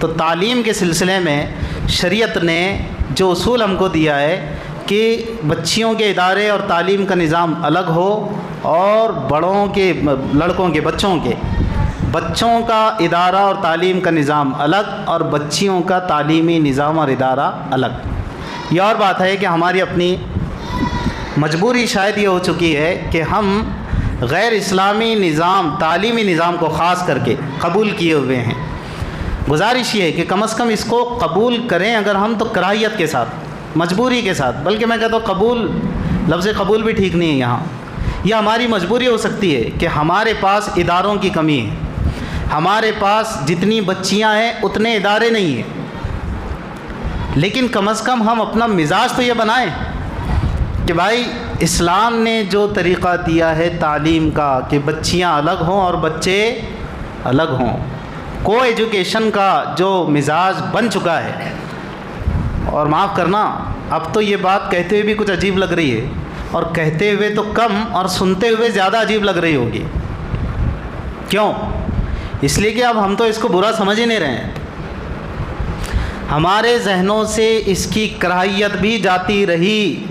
تو تعلیم کے سلسلے میں شریعت نے جو اصول ہم کو دیا ہے کہ بچیوں کے ادارے اور تعلیم کا نظام الگ ہو، اور بڑوں کے لڑکوں کے بچوں کا ادارہ اور تعلیم کا نظام الگ، اور بچیوں کا تعلیمی نظام اور ادارہ الگ۔ یہ اور بات ہے کہ ہماری اپنی مجبوری شاید یہ ہو چکی ہے کہ ہم غیر اسلامی نظام، تعلیمی نظام کو خاص کر کے قبول کیے ہوئے ہیں۔ گزارش یہ ہے کہ کم از کم اس کو قبول کریں اگر ہم، تو کراہیت کے ساتھ، مجبوری کے ساتھ، بلکہ میں کہتا ہوں قبول، لفظ قبول بھی ٹھیک نہیں ہے یہاں۔ یہ ہماری مجبوری ہو سکتی ہے کہ ہمارے پاس اداروں کی کمی ہے، ہمارے پاس جتنی بچیاں ہیں اتنے ادارے نہیں ہیں، لیکن کم از کم ہم اپنا مزاج تو یہ بنائیں کہ بھائی اسلام نے جو طریقہ دیا ہے تعلیم کا کہ بچیاں الگ ہوں اور بچے الگ ہوں، کو ایجوکیشن کا جو مزاج بن چکا ہے۔ اور معاف کرنا، اب تو یہ بات کہتے ہوئے بھی کچھ عجیب لگ رہی ہے، اور کہتے ہوئے تو کم اور سنتے ہوئے زیادہ عجیب لگ رہی ہوگی۔ کیوں؟ اس لیے کہ اب ہم تو اس کو برا سمجھ ہی نہیں رہے ہیں، ہمارے ذہنوں سے اس کی کراہیت بھی جاتی رہی۔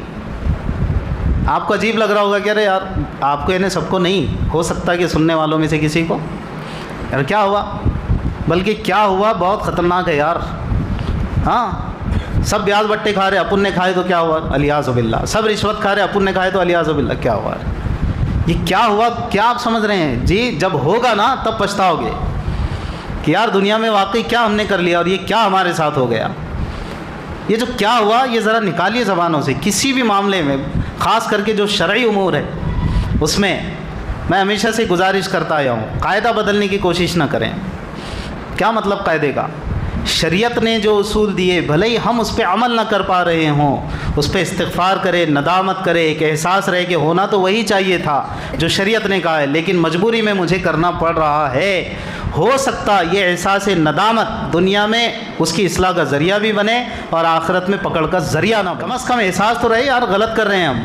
آپ کو عجیب لگ رہا ہوگا کہ ارے یار، آپ کو یعنی سب کو نہیں ہو سکتا کہ سننے والوں میں سے کسی کو، یار کیا ہوا؟ بلکہ کیا ہوا بہت خطرناک ہے یار۔ ہاں، سب بیاض بٹے کھا رہے، اپن نے کھائے تو کیا ہوا؟ الیاذ باللہ۔ سب رشوت کھا رہے، اپن نے کھائے تو الیاذ باللہ، کیا ہوا؟ یہ کیا ہوا؟ کیا آپ سمجھ رہے ہیں؟ جی جب ہوگا نا تب پچھتاؤ گے کہ یار دنیا میں واقعی کیا ہم نے کر لیا، اور یہ کیا ہمارے ساتھ ہو گیا۔ یہ جو کیا ہوا یہ ذرا نکالیے زبانوں سے۔ کسی بھی معاملے میں، خاص کر کے جو شرعی امور ہے، اس میں میں ہمیشہ سے گزارش کرتا آیا ہوں، قاعدہ بدلنے کی کوشش نہ کریں۔ کیا مطلب قاعدے کا؟ شریعت نے جو اصول دیے، بھلے ہی ہم اس پہ عمل نہ کر پا رہے ہوں، اس پہ استغفار کرے، ندامت کرے، ایک احساس رہے کہ ہونا تو وہی چاہیے تھا جو شریعت نے کہا ہے، لیکن مجبوری میں مجھے کرنا پڑ رہا ہے۔ ہو سکتا یہ احساس ندامت دنیا میں اس کی اصلاح کا ذریعہ بھی بنے، اور آخرت میں پکڑ کا ذریعہ نہ بنے۔ کم از کم احساس تو رہے یار غلط کر رہے ہیں ہم۔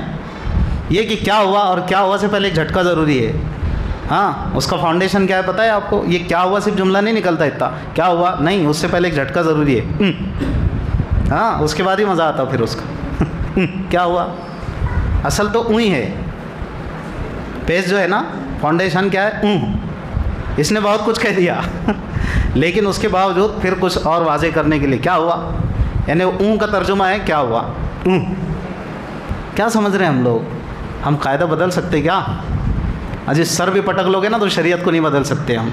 یہ کہ کیا ہوا اور کیا ہوا سے پہلے ایک جھٹکا ضروری ہے۔ ہاں، اس کا فاؤنڈیشن کیا ہے پتہ ہے آپ کو؟ یہ کیا ہوا صرف جملہ نہیں نکلتا اتنا، کیا ہوا نہیں، اس سے پہلے ایک جھٹکا ضروری ہے۔ ہاں، اس کے بعد ہی مزہ آتا پھر اس کا۔ کیا ہوا؟ اصل تو ہی ہے، پیس جو ہے نا، فاؤنڈیشن کیا ہے؟ اس نے بہت کچھ کہہ دیا لیکن اس کے باوجود پھر کچھ اور واضح کرنے کے لیے کیا ہوا، یعنی کا ترجمہ ہے کیا ہوا۔ کیا سمجھ رہے ہیں ہم لوگ؟ ہم قاعدہ بدل سکتے کیا؟ اجی سر بھی پٹک لو گے نا تو شریعت کو نہیں بدل سکتے ہم۔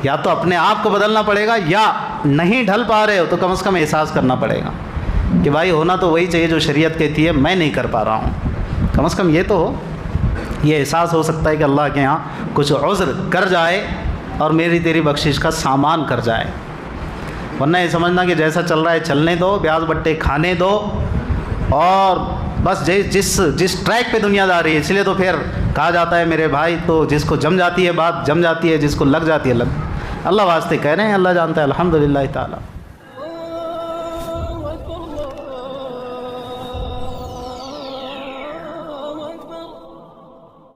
یا تو اپنے آپ کو بدلنا پڑے گا، یا نہیں ڈھل پا رہے ہو تو کم از کم احساس کرنا پڑے گا کہ بھائی ہونا تو وہی چاہیے جو شریعت کہتی ہے، میں نہیں کر پا رہا ہوں۔ کم از کم یہ تو ہو، یہ احساس ہو سکتا ہے کہ اللہ کے ہاں کچھ عذر کر جائے اور میری تیری بخشش کا سامان کر جائے۔ ورنہ یہ سمجھنا کہ جیسا چل رہا ہے چلنے دو، بیاض بٹے کھانے دو، اور بس جس ٹریک پہ دنیا جا رہی ہے، اس لیے تو پھر کہا جاتا ہے میرے بھائی، تو جس کو جم جاتی ہے بات جم جاتی ہے، جس کو لگ جاتی ہے لگ۔ اللہ واسطے کہہ رہے ہیں، اللہ جانتا ہے۔ الحمدللہ تعالی۔